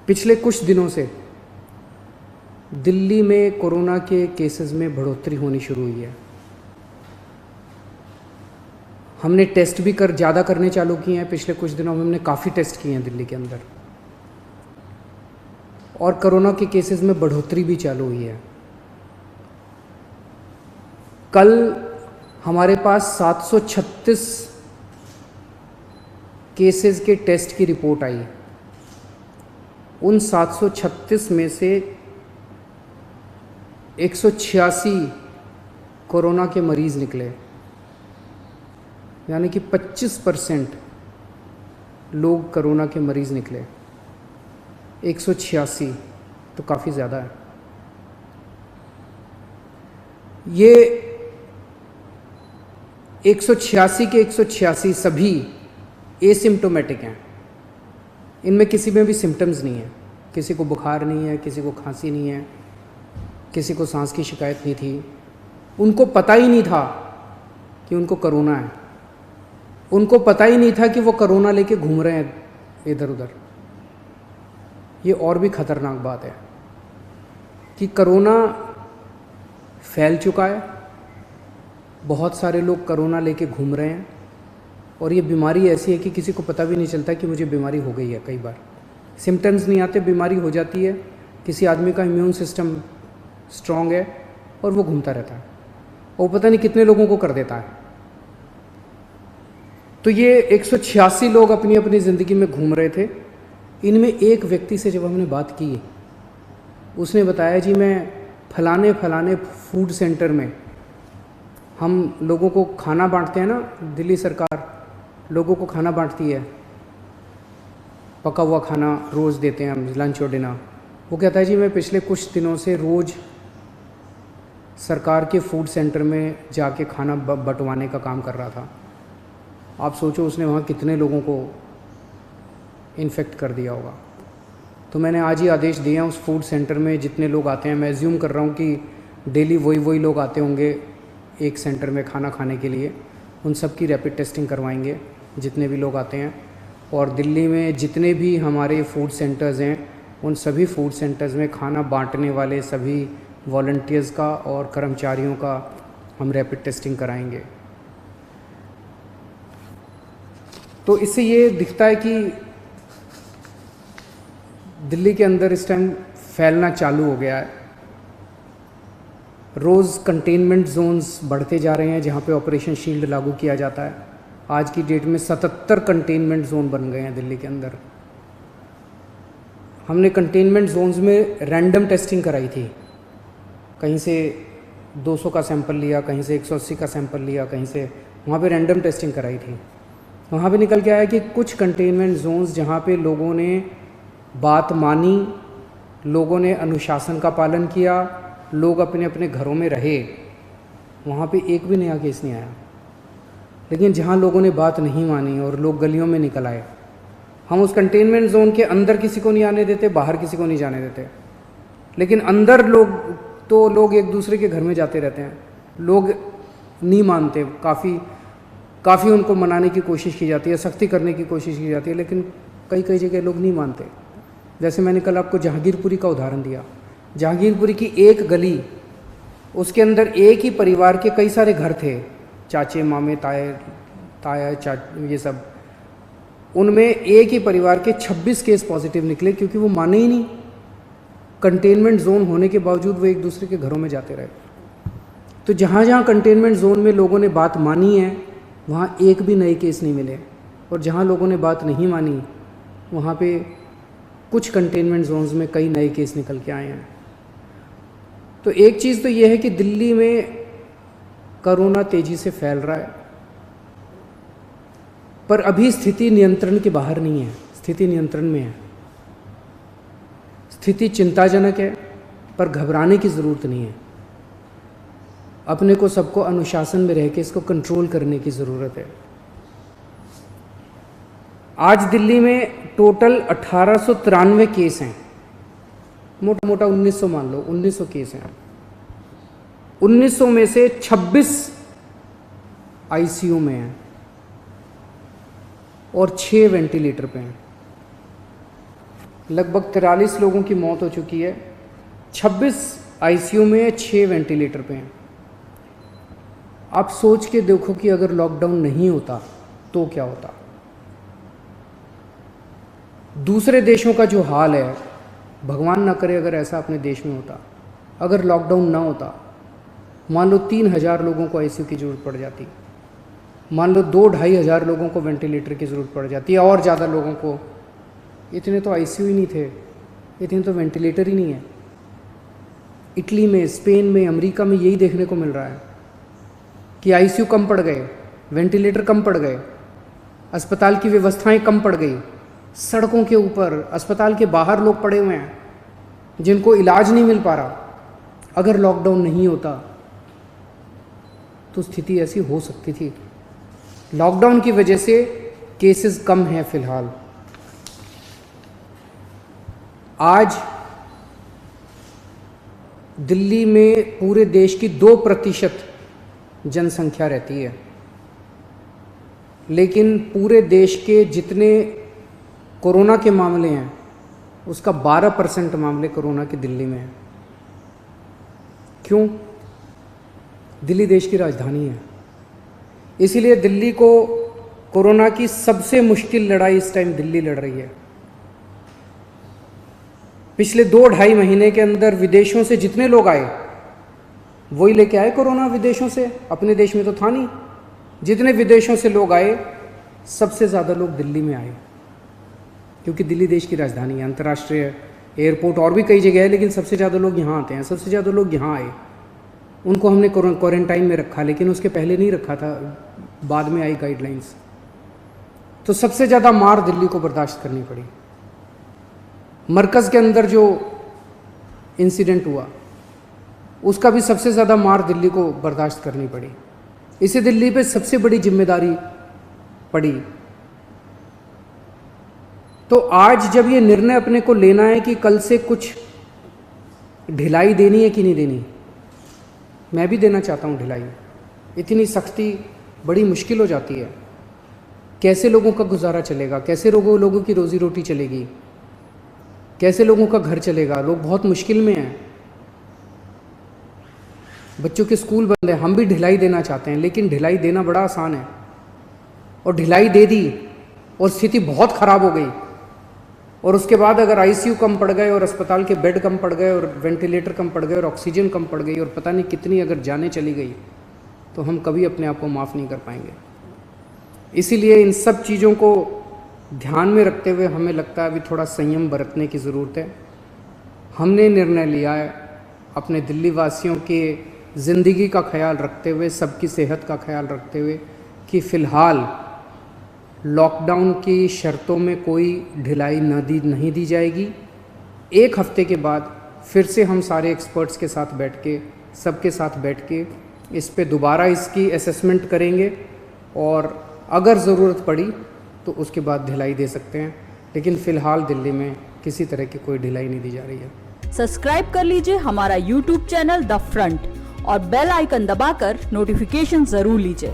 पिछले कुछ दिनों से दिल्ली में कोरोना के केसेस में बढ़ोतरी होनी शुरू हुई है। हमने टेस्ट भी ज़्यादा करने चालू किए हैं। पिछले कुछ दिनों में हमने काफ़ी टेस्ट किए हैं दिल्ली के अंदर, और कोरोना के केसेस में बढ़ोतरी भी चालू हुई है। कल हमारे पास 736 केसेस के टेस्ट की रिपोर्ट आई। उन 736 में से 186 कोरोना के मरीज़ निकले, यानी कि 25% लोग कोरोना के मरीज़ निकले। 186 तो काफ़ी ज़्यादा है। ये 186 के 186 सभी एसिम्प्टोमेटिक हैं। इनमें किसी में भी सिम्टम्स नहीं है। किसी को बुखार नहीं है, किसी को खांसी नहीं है, किसी को सांस की शिकायत नहीं थी। उनको पता ही नहीं था कि उनको कोरोना है। उनको पता ही नहीं था कि वो कोरोना लेके घूम रहे हैं इधर उधर। ये और भी ख़तरनाक बात है कि कोरोना फैल चुका है। बहुत सारे लोग कोरोना लेके घूम रहे हैं, और ये बीमारी ऐसी है कि किसी को पता भी नहीं चलता कि मुझे बीमारी हो गई है। कई बार सिम्टम्स नहीं आते, बीमारी हो जाती है। किसी आदमी का इम्यून सिस्टम स्ट्रॉन्ग है और वो घूमता रहता है, वो पता नहीं कितने लोगों को कर देता है। तो ये 186 लोग अपनी अपनी ज़िंदगी में घूम रहे थे। इनमें एक व्यक्ति से जब हमने बात की, उसने बताया जी मैं फलाने फलाने फूड सेंटर में, हम लोगों को खाना बांटते हैं ना, दिल्ली सरकार लोगों को खाना बांटती है, पका हुआ खाना रोज़ देते हैं हम, लंच और डिनर। वो कहता है जी मैं पिछले कुछ दिनों से रोज़ सरकार के फूड सेंटर में जाके खाना बंटवाने का काम कर रहा था। आप सोचो उसने वहाँ कितने लोगों को इन्फेक्ट कर दिया होगा। तो मैंने आज ही आदेश दिए हैं उस फूड सेंटर में जितने लोग आते हैं, मैं एज्यूम कर रहा हूँ कि डेली वही लोग आते होंगे एक सेंटर में खाना खाने के लिए, उन सब की रैपिड टेस्टिंग करवाएंगे जितने भी लोग आते हैं। और दिल्ली में जितने भी हमारे फूड सेंटर्स हैं, उन सभी फूड सेंटर्स में खाना बांटने वाले सभी वॉलंटियर्स का और कर्मचारियों का हम रैपिड टेस्टिंग कराएंगे। तो इससे ये दिखता है कि दिल्ली के अंदर इस टाइम फैलना चालू हो गया है। रोज़ कंटेनमेंट जोन्स बढ़ते जा रहे हैं जहाँ पे ऑपरेशन शील्ड लागू किया जाता है। आज की डेट में 77 कंटेनमेंट जोन बन गए हैं दिल्ली के अंदर। हमने कंटेनमेंट जोन्स में रैंडम टेस्टिंग कराई थी। कहीं से 200 का सैंपल लिया, कहीं से 180 का सैंपल लिया, कहीं से, वहाँ पे रैंडम टेस्टिंग कराई थी। वहाँ पे निकल के आया कि कुछ कंटेनमेंट जोन्स जहाँ पे लोगों ने बात मानी, लोगों ने अनुशासन का पालन किया, लोग अपने अपने घरों में रहे, वहाँ पे एक भी नया केस नहीं आया। लेकिन जहाँ लोगों ने बात नहीं मानी और लोग गलियों में निकल आए, हम उस कंटेनमेंट जोन के अंदर किसी को नहीं आने देते, बाहर किसी को नहीं जाने देते। लेकिन अंदर लोग एक दूसरे के घर में जाते रहते हैं। लोग नहीं मानते, काफ़ी उनको मनाने की कोशिश की जाती है, सख्ती करने की कोशिश की जाती है, लेकिन कई जगह लोग नहीं मानते। जैसे मैंने कल आपको जहांगीरपुरी का उदाहरण दिया। जहांगीरपुरी की एक गली, उसके अंदर एक ही परिवार के कई सारे घर थे, चाचे मामे ताया ये सब। उनमें एक ही परिवार के 26 केस पॉजिटिव निकले, क्योंकि वो माने ही नहीं। कंटेनमेंट जोन होने के बावजूद वो एक दूसरे के घरों में जाते रहे। तो जहाँ जहाँ कंटेनमेंट जोन में लोगों ने बात मानी है, वहाँ एक भी नए केस नहीं मिले, और जहाँ लोगों ने बात नहीं मानी, वहाँ पे कुछ कंटेनमेंट जोन्स में कई नए केस निकल के आए हैं। तो एक चीज़ तो ये है कि दिल्ली में कोरोना तेज़ी से फैल रहा है, पर अभी स्थिति नियंत्रण के बाहर नहीं है, स्थिति नियंत्रण में है। स्थिति चिंताजनक है, पर घबराने की ज़रूरत नहीं है। अपने को सबको अनुशासन में रह के इसको कंट्रोल करने की ज़रूरत है। आज दिल्ली में टोटल 1893 केस हैं, मोटा मोटा 1900 मान लो, 1900 केस हैं। 1900 में से 26 आईसीयू में हैं और 6 वेंटिलेटर पे हैं। लगभग 43 लोगों की मौत हो चुकी है, 26 आईसीयू में, 6 वेंटिलेटर पे हैं। आप सोच के देखो कि अगर लॉकडाउन नहीं होता तो क्या होता। दूसरे देशों का जो हाल है, भगवान ना करे अगर ऐसा अपने देश में होता, अगर लॉकडाउन ना होता, मान लो 3,000 लोगों को आईसीयू की ज़रूरत पड़ जाती, मान लो 2-2.5 हज़ार लोगों को वेंटिलेटर की ज़रूरत पड़ जाती है, और ज़्यादा लोगों को। इतने तो आईसीयू ही नहीं थे, इतने तो वेंटिलेटर ही नहीं है। इटली में, स्पेन में, अमेरिका में यही देखने को मिल रहा है कि आईसीयू कम पड़ गए, वेंटिलेटर कम पड़ गए, अस्पताल की व्यवस्थाएं कम पड़ गई। सड़कों के ऊपर, अस्पताल के बाहर लोग पड़े हुए हैं जिनको इलाज नहीं मिल पा रहा। अगर लॉकडाउन नहीं होता तो स्थिति ऐसी हो सकती थी। लॉकडाउन की वजह से केसेस कम हैं फिलहाल। आज दिल्ली में पूरे देश की 2% जनसंख्या रहती है, लेकिन पूरे देश के जितने कोरोना के मामले हैं उसका 12% मामले कोरोना के दिल्ली में हैं। क्यों? दिल्ली देश की राजधानी है, इसीलिए दिल्ली को कोरोना की सबसे मुश्किल लड़ाई इस टाइम दिल्ली लड़ रही है। पिछले 2-2.5 महीने के अंदर विदेशों से जितने लोग आए वही लेके आए कोरोना विदेशों से, अपने देश में तो था नहीं। जितने विदेशों से लोग आए, सबसे ज़्यादा लोग दिल्ली में आए, क्योंकि दिल्ली देश की राजधानी है, अंतर्राष्ट्रीय एयरपोर्ट और भी कई जगह है, लेकिन सबसे ज़्यादा लोग यहाँ आते हैं। सबसे ज़्यादा लोग यहाँ आए, उनको हमने क्वारंटाइन में रखा, लेकिन उसके पहले नहीं रखा था, बाद में आई गाइडलाइंस। तो सबसे ज़्यादा मार दिल्ली को बर्दाश्त करनी पड़ी। मरकज़ के अंदर जो इंसिडेंट हुआ उसका भी सबसे ज़्यादा मार दिल्ली को बर्दाश्त करनी पड़ी। इसे दिल्ली पे सबसे बड़ी जिम्मेदारी पड़ी। तो आज जब ये निर्णय अपने को लेना है कि कल से कुछ ढिलाई देनी है कि नहीं देनी, मैं भी देना चाहता हूँ ढिलाई। इतनी सख्ती बड़ी मुश्किल हो जाती है। कैसे लोगों का गुजारा चलेगा, कैसे लोगों की रोज़ी रोटी चलेगी, कैसे लोगों का घर चलेगा। लोग बहुत मुश्किल में हैं, बच्चों के स्कूल बंद है। हम भी ढिलाई देना चाहते हैं, लेकिन ढिलाई देना बड़ा आसान है, और ढिलाई दे दी और स्थिति बहुत ख़राब हो गई, और उसके बाद अगर आईसीयू कम पड़ गए और अस्पताल के बेड कम पड़ गए और वेंटिलेटर कम पड़ गए और ऑक्सीजन कम पड़ गई और पता नहीं कितनी अगर जानें चली गई, तो हम कभी अपने आप को माफ़ नहीं कर पाएंगे। इसीलिए इन सब चीज़ों को ध्यान में रखते हुए हमें लगता है अभी थोड़ा संयम बरतने की ज़रूरत है। हमने निर्णय लिया है अपने दिल्ली वासियों के ज़िंदगी का ख्याल रखते हुए, सबकी सेहत का ख्याल रखते हुए, कि फ़िलहाल लॉकडाउन की शर्तों में कोई ढिलाई नहीं दी जाएगी। 1 हफ्ते के बाद फिर से हम सारे एक्सपर्ट्स के साथ बैठ के, सबके साथ बैठ के इस पे दोबारा इसकी असेसमेंट करेंगे, और अगर ज़रूरत पड़ी तो उसके बाद ढिलाई दे सकते हैं। लेकिन फ़िलहाल दिल्ली में किसी तरह की कोई ढिलाई नहीं दी जा रही है। सब्सक्राइब कर लीजिए हमारा यूट्यूब चैनल द फ्रंट और बेल आइकन दबाकर नोटिफिकेशन जरूर लीजिए।